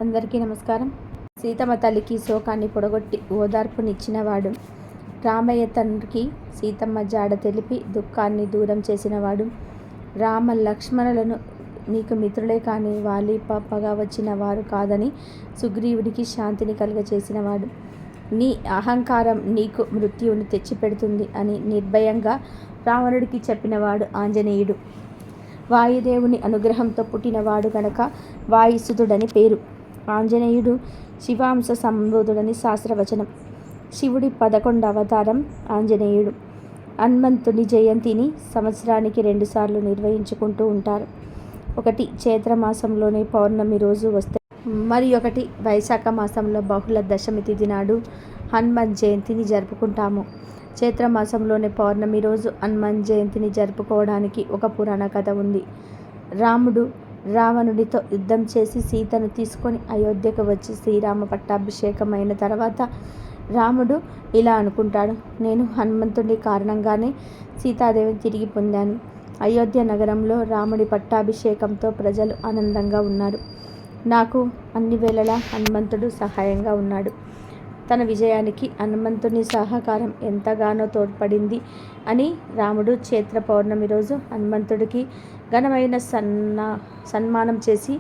అందరికీ నమస్కారం. సీతమ్మ తల్లికి శోకాన్ని పొడగొట్టి ఓదార్పునిచ్చినవాడు, రామయ్య తండ్రికి సీతమ్మ జాడ తెలిపి దుఃఖాన్ని దూరం చేసినవాడు, రామ లక్ష్మణులను నీకు మిత్రులే కానీ వాలి పప్పగా వచ్చిన వారు కాదని సుగ్రీవుడికి శాంతిని కలుగచేసినవాడు, నీ అహంకారం నీకు మృత్యువుని తెచ్చిపెడుతుంది అని నిర్భయంగా రావణుడికి చెప్పినవాడు ఆంజనేయుడు. వాయుదేవుని అనుగ్రహంతో పుట్టినవాడు గనక వాయుసుతుడని పేరు. ఆంజనేయుడు శివాంశ సంబోధుడని శాస్త్రవచనం. శివుడి 11వ అవతారం ఆంజనేయుడు. హనుమంతుని జయంతిని సంవత్సరానికి 2 సార్లు నిర్వహించుకుంటూ ఉంటారు. ఒకటి చైత్రమాసంలోని పౌర్ణమి రోజు వస్తే, మరి ఒకటి వైశాఖ మాసంలో బహుళ దశమి తిథి నాడు హనుమన్ జయంతిని జరుపుకుంటాము. చైత్రమాసంలోని పౌర్ణమి రోజు హనుమన్ జయంతిని జరుపుకోవడానికి ఒక పురాణ కథ ఉంది. రాముడు రావణుడితో యుద్ధం చేసి సీతను తీసుకొని అయోధ్యకు వచ్చి శ్రీరామ పట్టాభిషేకం అయిన తర్వాత రాముడు ఇలా అనుకుంటాడు, నేను హనుమంతుడి కారణంగానే సీతాదేవిని తిరిగి పొందాను. అయోధ్య నగరంలో రాముడి పట్టాభిషేకంతో ప్రజలు ఆనందంగా ఉన్నారు. నాకు అన్ని వేళలా హనుమంతుడు సహాయంగా ఉన్నాడు. తన విజయానికి హనుమంతుని సహకారం ఎంతగానో తోడ్పడింది అని రాముడు చైత్ర పౌర్ణమి రోజు హనుమంతుడికి ఘనమైన సన్మానం చేసి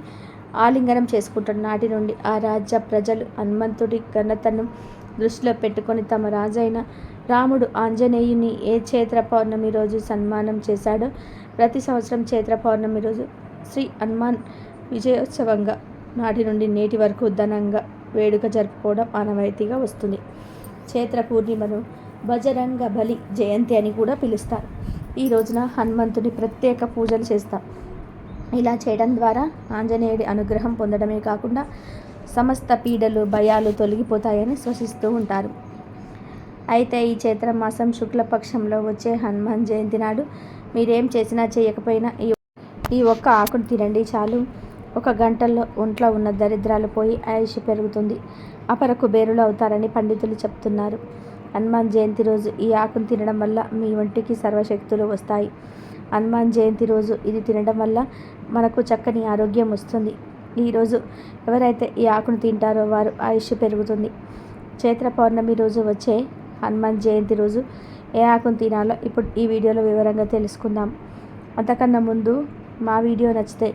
ఆలింగనం చేసుకుంటాడు. నాటి నుండి ఆ రాజ్య ప్రజలు హనుమంతుడి ఘనతను దృష్టిలో పెట్టుకొని తమ రాజైన రాముడు ఆంజనేయుని ఏ చైత్ర పౌర్ణమి రోజు సన్మానం చేశాడో ప్రతి సంవత్సరం చైత్ర పౌర్ణమి రోజు శ్రీ హనుమాన్ విజయోత్సవంగా నాటి నుండి నేటి వరకు ఘనంగా వేడుక జరుపుకోవడం ఆనవాయితీగా వస్తుంది. చైత్ర పూర్ణిమను బజరంగ బలి జయంతి అని కూడా పిలుస్తారు. ఈ రోజున హనుమంతుని ప్రత్యేక పూజలు చేస్తాం. ఇలా చేయడం ద్వారా ఆంజనేయుడి అనుగ్రహం పొందడమే కాకుండా సమస్త పీడలు భయాలు తొలగిపోతాయని శ్వసిస్తూ ఉంటారు. అయితే ఈ చైత్రమాసం శుక్లపక్షంలో వచ్చే హనుమాన్ జయంతి నాడు మీరేం చేసినా చేయకపోయినా ఈ ఒక్క ఆకును తినండి చాలు. 1 గంటల్లో ఒంట్లో ఉన్న దరిద్రాలు పోయి ఆయుష్ పెరుగుతుంది, అపర కుబేరులు అవుతారని పండితులు చెప్తున్నారు. హనుమాన్ జయంతి రోజు ఈ ఆకును తినడం వల్ల మీ ఒంటికి సర్వశక్తులు వస్తాయి. హనుమాన్ జయంతి రోజు ఇది తినడం వల్ల మనకు చక్కని ఆరోగ్యం వస్తుంది. ఈరోజు ఎవరైతే ఈ ఆకును తింటారో వారు ఆయుష్ పెరుగుతుంది. చైత్ర పౌర్ణమి రోజు వచ్చే హనుమాన్ జయంతి రోజు ఏ ఆకును తినాలో ఇప్పుడు ఈ వీడియోలో వివరంగా తెలుసుకుందాం. అంతకన్నా ముందు మా వీడియో నచ్చితే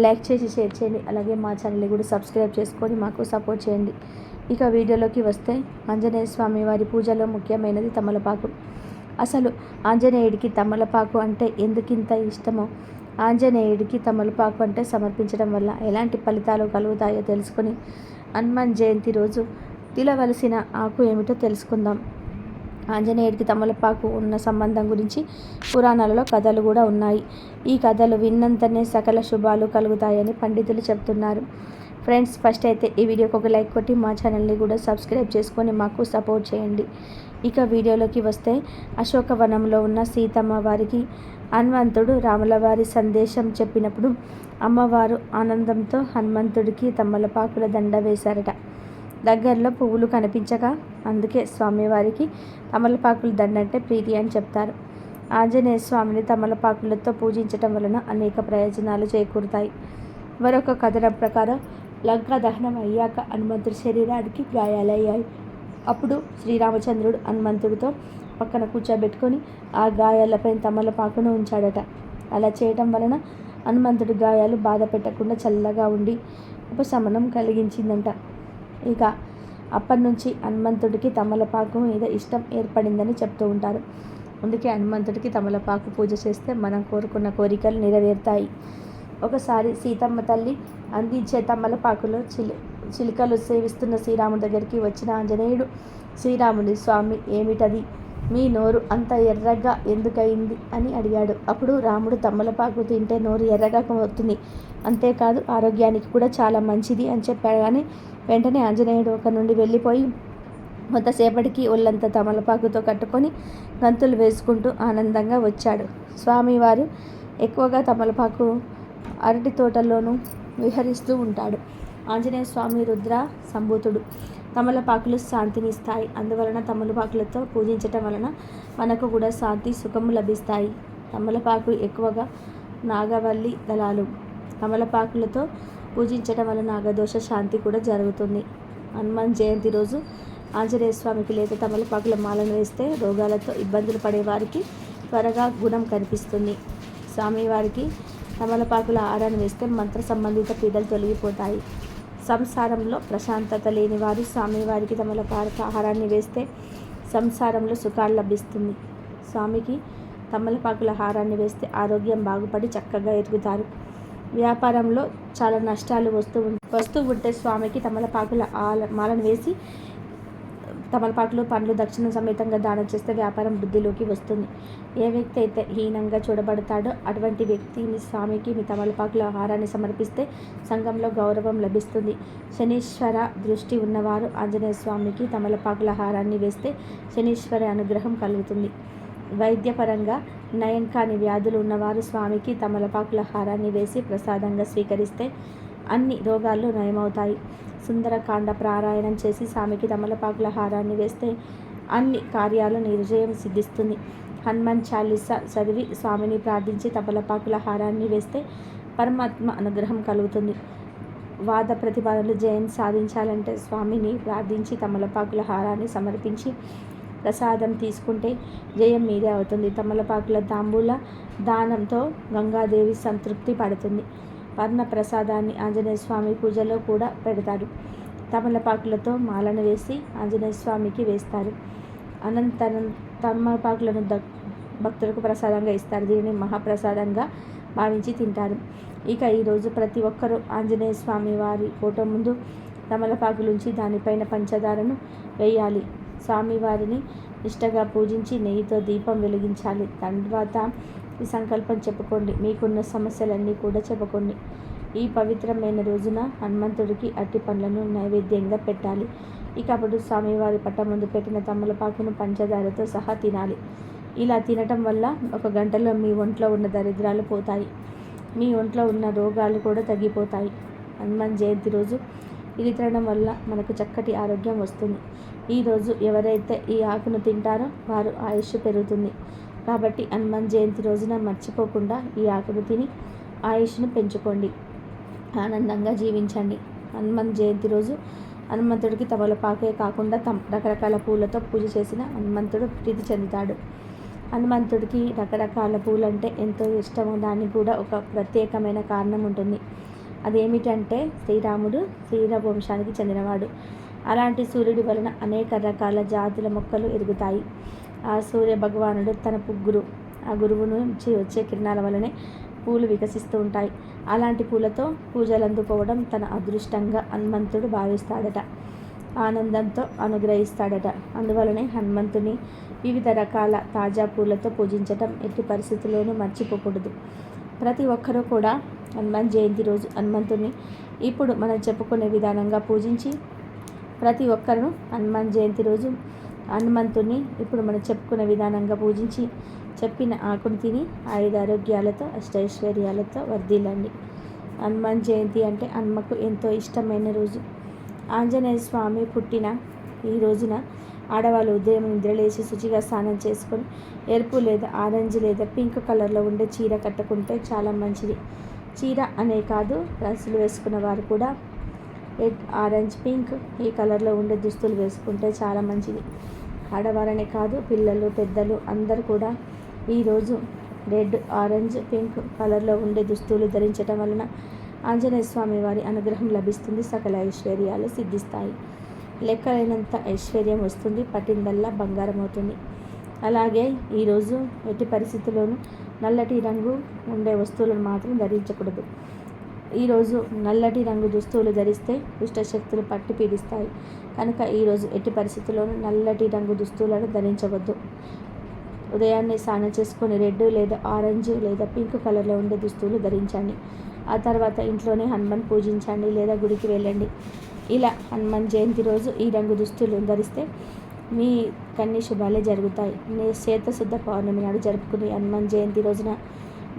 లైక్ చేసి షేర్ చేయండి. అలాగే మా ఛానల్ని కూడా సబ్స్క్రైబ్ చేసుకొని మాకు సపోర్ట్ చేయండి. ఇక వీడియోలోకి వస్తే, ఆంజనేయ స్వామి వారి పూజలో ముఖ్యమైనది తమలపాకు. అసలు ఆంజనేయుడికి తమలపాకు అంటే ఎందుకింత ఇష్టమో, ఆంజనేయుడికి తమలపాకు అంటే సమర్పించడం వల్ల ఎలాంటి ఫలితాలు కలుగుతాయో తెలుసుకొని హనుమాన్ జయంతి రోజు తినవలసిన ఆకు ఏమిటో తెలుసుకుందాం. ఆంజనేయుడికి తమలపాకు ఉన్న సంబంధం గురించి పురాణాలలో కథలు కూడా ఉన్నాయి. ఈ కథలు విన్నంతనే సకల శుభాలు కలుగుతాయని పండితులు చెప్తున్నారు. ఫ్రెండ్స్, ఫస్ట్ అయితే ఈ వీడియోకి ఒక లైక్ కొట్టి మా ఛానల్ని కూడా సబ్స్క్రైబ్ చేసుకొని మాకు సపోర్ట్ చేయండి. ఇక వీడియోలోకి వస్తే, అశోకవనంలో ఉన్న సీతమ్మ వారికి హనుమంతుడు రాముల వారి సందేశం చెప్పినప్పుడు అమ్మవారు ఆనందంతో హనుమంతుడికి తమలపాకుల దండ వేశారట. దగ్గరలో పువ్వులు కనిపించగా అందుకే స్వామివారికి తమలపాకుల దండ అంటే ప్రీతి అని చెప్తారు. ఆంజనేయ స్వామిని తమలపాకులతో పూజించటం వలన అనేక ప్రయోజనాలు చేకూరుతాయి. మరొక కథనం ప్రకారం లంకా దహనం అయ్యాక హనుమంతుడి శరీరానికి గాయాలయ్యాయి. అప్పుడు శ్రీరామచంద్రుడు హనుమంతుడితో పక్కన కూర్చోబెట్టుకొని ఆ గాయాలపై తమలపాకును ఉంచాడట. అలా చేయటం వలన హనుమంతుడి గాయాలు బాధ పెట్టకుండా చల్లగా ఉండి ఉపశమనం కలిగించిందంట. ఇక అప్పటి నుంచి హనుమంతుడికి తమలపాకు మీద ఇష్టం ఏర్పడిందని చెప్తూ ఉంటారు. అందుకే హనుమంతుడికి తమలపాకు పూజ చేస్తే మనం కోరుకున్న కోరికలు నెరవేరుతాయి. ఒకసారి సీతమ్మ తల్లి అందించే తమలపాకులో చిలుకలు సేవిస్తున్న శ్రీరాముడి దగ్గరికి వచ్చిన ఆంజనేయుడు, శ్రీరాముడి స్వామి ఏమిటది, మీ నోరు అంత ఎర్రగా ఎందుకయింది అని అడిగాడు. అప్పుడు రాముడు తమలపాకు తింటే నోరు ఎర్రగా అవుతుంది, అంతేకాదు ఆరోగ్యానికి కూడా చాలా మంచిది అని చెప్పాడు. కానీ వెంటనే ఆంజనేయుడు అక్కడి నుండి వెళ్ళిపోయి కొంతసేపటికి ఒళ్ళంతా తమలపాకుతో కట్టుకొని గంతులు వేసుకుంటూ ఆనందంగా వచ్చాడు. స్వామివారు ఎక్కువగా తమలపాకు అరటి తోటల్లోనూ విహరిస్తూ ఉంటాడు. ఆంజనేయ స్వామి రుద్ర సంభూతుడు. తమలపాకులు శాంతిని ఇస్తాయి. అందువలన తమలపాకులతో పూజించటం వలన మనకు కూడా శాంతి సుఖము లభిస్తాయి. తమలపాకు ఎక్కువగా నాగవల్లి దళాలు తమలపాకులతో పూజించడం వల్ల నాగదోష శాంతి కూడా జరుగుతుంది. హనుమాన్ జయంతి రోజు ఆంజనేయ స్వామికి లేత తమలపాకుల మాలను వేస్తే రోగాలతో ఇబ్బందులు పడేవారికి త్వరగా గుణం కనిపిస్తుంది. స్వామివారికి తమలపాకుల హారాన్ని వేస్తే మంత్ర సంబంధిత పీడలు తొలగిపోతాయి. సంసారంలో ప్రశాంతత లేని వారు స్వామివారికి తమలపాకు ఆహారాన్ని వేస్తే సంసారంలో సుఖాలు లభిస్తుంది. స్వామికి తమలపాకుల హారాన్ని వేస్తే ఆరోగ్యం బాగుపడి చక్కగా ఎదుగుతారు. వ్యాపారంలో చాలా నష్టాలు వస్తూ ఉంటే స్వామికి తమలపాకుల మాలను వేసి తమలపాకులు పండ్లు దక్షిణ సమేతంగా దానం చేస్తే వ్యాపారం వృద్ధిలోకి వస్తుంది. ఏ వ్యక్తి అయితే హీనంగా చూడబడతాడో అటువంటి వ్యక్తిని స్వామికి మీ తమలపాకుల ఆహారాన్ని సమర్పిస్తే సంఘంలో గౌరవం లభిస్తుంది. శనీశ్వర దృష్టి ఉన్నవారు ఆంజనేయ స్వామికి తమలపాకుల ఆహారాన్ని వేస్తే శనీశ్వర అనుగ్రహం కలుగుతుంది. వైద్యపరంగా నయం కాని వ్యాధులు ఉన్నవారు స్వామికి తమలపాకుల ఆహారాన్ని వేసి ప్రసాదంగా స్వీకరిస్తే అన్ని రోగాలు నయమవుతాయి. సుందరకాండ పారాయణం చేసి స్వామికి తమలపాకుల హారాన్ని వేస్తే అన్ని కార్యాలు నిర్జయం సిద్ధిస్తుంది. హనుమాన్ చాలీసా చదివి స్వామిని ప్రార్థించి తమలపాకుల హారాన్ని వేస్తే పరమాత్మ అనుగ్రహం కలుగుతుంది. వాద ప్రతిపాదనలు జయం సాధించాలంటే స్వామిని ప్రార్థించి తమలపాకుల హారాన్ని సమర్పించి ప్రసాదం తీసుకుంటే జయం మీదే అవుతుంది. తమలపాకుల తాంబూల దానంతో గంగాదేవి సంతృప్తి పడుతుంది. వర్ణ ప్రసాదాన్ని ఆంజనేయ స్వామి పూజలో కూడా పెడతారు. తమలపాకులతో మాలను వేసి ఆంజనేయ స్వామికి వేస్తారు. అనంతరం తమలపాకులను భక్తులకు ప్రసాదంగా ఇస్తారు. దీనిని మహాప్రసాదంగా భావించి తింటారు. ఇక ఈరోజు ప్రతి ఒక్కరూ ఆంజనేయ స్వామి వారి ఫోటో ముందు తమలపాకులుంచి దానిపైన పంచదారను వేయాలి. స్వామివారిని నిష్టగా పూజించి నెయ్యితో దీపం వెలిగించాలి. తర్వాత ఈ సంకల్పం చెప్పుకోండి. మీకున్న సమస్యలన్నీ కూడా చెప్పుకోండి. ఈ పవిత్రమైన రోజున హనుమంతుడికి అట్టి పండ్లను నైవేద్యంగా పెట్టాలి. ఇక అప్పుడు స్వామివారి పట్ట ముందు పెట్టిన తమలపాకును పంచదారతో సహా తినాలి. ఇలా తినటం వల్ల 1 గంటలో మీ ఒంట్లో ఉన్న దరిద్రాలు పోతాయి. మీ ఒంట్లో ఉన్న రోగాలు కూడా తగ్గిపోతాయి. హనుమాన్ జయంతి రోజు ఇది తినడం వల్ల మనకు చక్కటి ఆరోగ్యం వస్తుంది. ఈరోజు ఎవరైతే ఈ ఆకును తింటారో వారు ఆయుష్ పెరుగుతుంది. కాబట్టి హనుమాన్ జయంతి రోజున మర్చిపోకుండా ఈ ఆకును తిని ఆయుష్ను పెంచుకోండి. ఆనందంగా జీవించండి. హనుమాన్ జయంతి రోజు హనుమంతుడికి తమలపాకే కాకుండా రకరకాల పూలతో పూజ చేసిన హనుమంతుడు ప్రీతి చెందుతాడు. హనుమంతుడికి రకరకాల పూలంటే ఎంతో ఇష్టమో దానికి కూడా ఒక ప్రత్యేకమైన కారణం ఉంటుంది. అదేమిటంటే శ్రీరాముడు శ్రీరామ వంశానికి చెందినవాడు. అలాంటి సూర్యుడి వలన అనేక రకాల జాతుల మొక్కలు ఎదుగుతాయి. ఆ సూర్య భగవానుడు తన ఆ గురువు నుంచి వచ్చే కిరణాల వలనే పూలు వికసిస్తూ ఉంటాయి. అలాంటి పూలతో పూజలు అందుకోవడం తన అదృష్టంగా హనుమంతుడు భావిస్తాడట. ఆనందంతో అనుగ్రహిస్తాడట. అందువలనే హనుమంతుని వివిధ రకాల తాజా పూలతో పూజించటం ఎట్టి పరిస్థితుల్లోనూ మర్చిపోకూడదు. ప్రతి ఒక్కరూ కూడా హనుమాన్ జయంతి రోజు హనుమంతుని ఇప్పుడు మనం చెప్పుకునే విధానంగా పూజించి ప్రతి ఒక్కరూ హనుమాన్ జయంతి రోజు హనుమంతుని ఇప్పుడు మనం చెప్పుకునే విధానంగా పూజించి చెప్పిన ఆకును తిని ఆయురారోగ్యాలతో అష్టైశ్వర్యాలతో వర్ధిల్లండి. హనుమాన్ జయంతి అంటే హనుమకు ఎంతో ఇష్టమైన రోజు. ఆంజనేయ స్వామి పుట్టిన ఈ రోజున ఆడవాళ్ళు ఉదయం నిద్రలేసి శుచిగా స్నానం చేసుకొని ఎరుపు లేదా ఆరెంజ్ లేదా పింక్ కలర్లో ఉండే చీర కట్టుకుంటే చాలా మంచిది. చీర అనే కాదు, డ్రెస్సులు వేసుకున్న వారు కూడా రెడ్, ఆరెంజ్, పింక్ ఈ కలర్లో ఉండే దుస్తులు వేసుకుంటే చాలా మంచిది. ఆడవారనే కాదు, పిల్లలు పెద్దలు అందరూ కూడా ఈరోజు రెడ్, ఆరెంజ్, పింక్ కలర్లో ఉండే దుస్తులు ధరించడం వలన ఆంజనేయ స్వామి వారి అనుగ్రహం లభిస్తుంది. సకల ఐశ్వర్యాలు సిద్ధిస్తాయి. లెక్కలేనంత ఐశ్వర్యం వస్తుంది. పట్టిందల్లా బంగారం అవుతుంది. అలాగే ఈరోజు ఎట్టి పరిస్థితుల్లోనూ నల్లటి రంగు ఉండే వస్తువులను మాత్రం ధరించకూడదు. ఈరోజు నల్లటి రంగు దుస్తువులు ధరిస్తే దుష్టశక్తులు పట్టి పీడిస్తాయి. కనుక ఈరోజు ఎట్టి పరిస్థితుల్లోనూ నల్లటి రంగు దుస్తువులను ధరించవద్దు. ఉదయాన్నే స్నానం చేసుకొని రెడ్ లేదా ఆరెంజ్ లేదా పింక్ కలర్లో ఉండే దుస్తువులు ధరించండి. ఆ తర్వాత ఇంట్లోనే హనుమాన్ పూజించండి లేదా గుడికి వెళ్ళండి. ఇలా హనుమాన్ జయంతి రోజు ఈ రంగు దుస్తులు ధరిస్తే మీ కన్నీ శుభాలే జరుగుతాయి. శేతశుద్ధ పౌర్ణమి నాడు జరుపుకునే హనుమాన్ జయంతి రోజున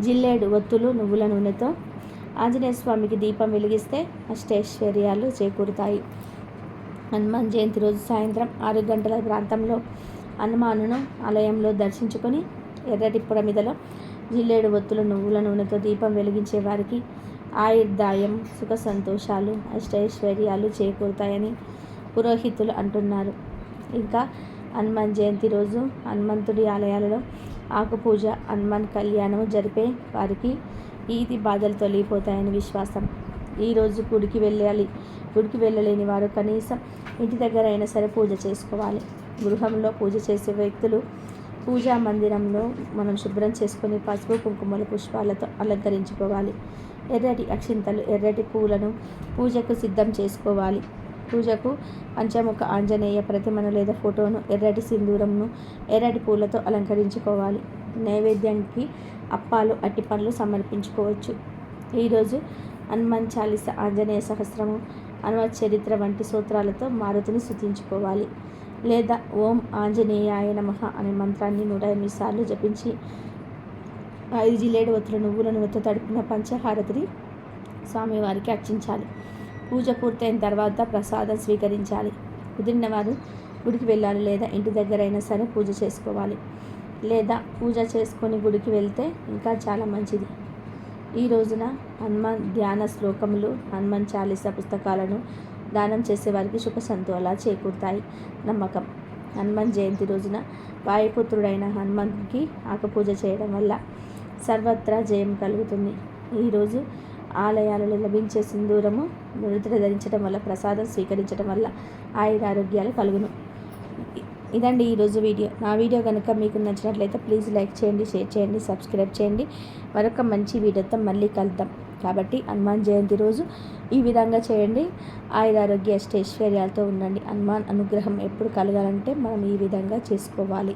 జిల్లేడు ఒత్తులు నువ్వుల నూనెతో ఆంజనేయ స్వామికి దీపం వెలిగిస్తే అష్టైశ్వర్యాలు చేకూరుతాయి. హనుమాన్ జయంతి రోజు సాయంత్రం 6 గంటల ప్రాంతంలో హనుమానును ఆలయంలో దర్శించుకొని ఎర్రటి ప్రమిదలో జిల్లేడు ఒత్తులు నువ్వుల నూనెతో దీపం వెలిగించే వారికి ఆయుర్దాయం, సుఖ సంతోషాలు, అష్టైశ్వర్యాలు చేకూరుతాయని పురోహితులు అంటున్నారు. ఇంకా హనుమాన్ జయంతి రోజు హనుమంతుడి ఆలయాలలో ఆకుపూజ, హనుమాన్ కళ్యాణం జరిపే వారికి ఈది బాధలు తొలగిపోతాయని విశ్వాసం. ఈరోజు గుడికి వెళ్ళలేని వారు కనీసం ఇంటి దగ్గర అయినా సరే పూజ చేసుకోవాలి. గృహంలో పూజ చేసే వ్యక్తులు పూజా మందిరంలో మనం శుభ్రం చేసుకొని పసుపు, కుంకుమల పుష్పాలతో అలంకరించుకోవాలి. ఎర్రటి అక్షింతలు, ఎర్రటి పూలను పూజకు సిద్ధం చేసుకోవాలి. పూజకు పంచముఖ ఆంజనేయ ప్రతిమను లేదా ఫోటోను, ఎర్రటి సింధూరంను, ఎర్రటి పూలతో అలంకరించుకోవాలి. నైవేద్యానికి అప్పాలు, అట్టిపండ్లు సమర్పించుకోవచ్చు. ఈరోజు హనుమాన్ చాలీస, ఆంజనేయ సహస్రము, హనుమత్ చరిత్ర వంటి సూత్రాలతో మారుతిని స్తుతించుకోవాలి. లేదా ఓం ఆంజనేయాయ నమః అనే మంత్రాన్ని 108 సార్లు జపించి 5 జిల్లేడు ఒత్తుల నువ్వుల నూనెతో తడిపిన పంచహారతిని స్వామివారికి అర్చించాలి. పూజ పూర్తయిన తర్వాత ప్రసాదం స్వీకరించాలి. కుదిరిన వారు గుడికి వెళ్ళాలి, లేదా ఇంటి దగ్గర అయినా సరే పూజ చేసుకోవాలి. లేదా పూజ చేసుకొని గుడికి వెళ్తే ఇంకా చాలా మంచిది. ఈ రోజున హనుమాన్ ధ్యాన శ్లోకములు, హనుమాన్ చాలీస పుస్తకాలను దానం చేసేవారికి సుఖ సంతోషాలు చేకూరుతాయి నమ్మకం. హనుమాన్ జయంతి రోజున వాయుపుత్రుడైన హనుమంతుడికి ఆకుపూజ చేయడం వల్ల సర్వత్రా జయం కలుగుతుంది. ఈరోజు ఆలయాలలో లభించే సింధూరము నుదుట ధరించడం వల్ల, ప్రసాదం స్వీకరించడం వల్ల ఆయురారోగ్యాలు కలుగును. ఇదండి ఈరోజు వీడియో. నా వీడియో కనుక మీకు నచ్చినట్లయితే ప్లీజ్ లైక్ చేయండి, షేర్ చేయండి, సబ్స్క్రైబ్ చేయండి. మరొక మంచి వీడియోతో మళ్ళీ కలుద్దాం. కాబట్టి హనుమాన్ జయంతి రోజు ఈ విధంగా చేయండి. ఆయురారోగ్య అష్టైశ్వర్యాలతో ఉండండి. హనుమాన్ అనుగ్రహం ఎప్పుడు కలగాలంటే మనం ఈ విధంగా చేసుకోవాలి.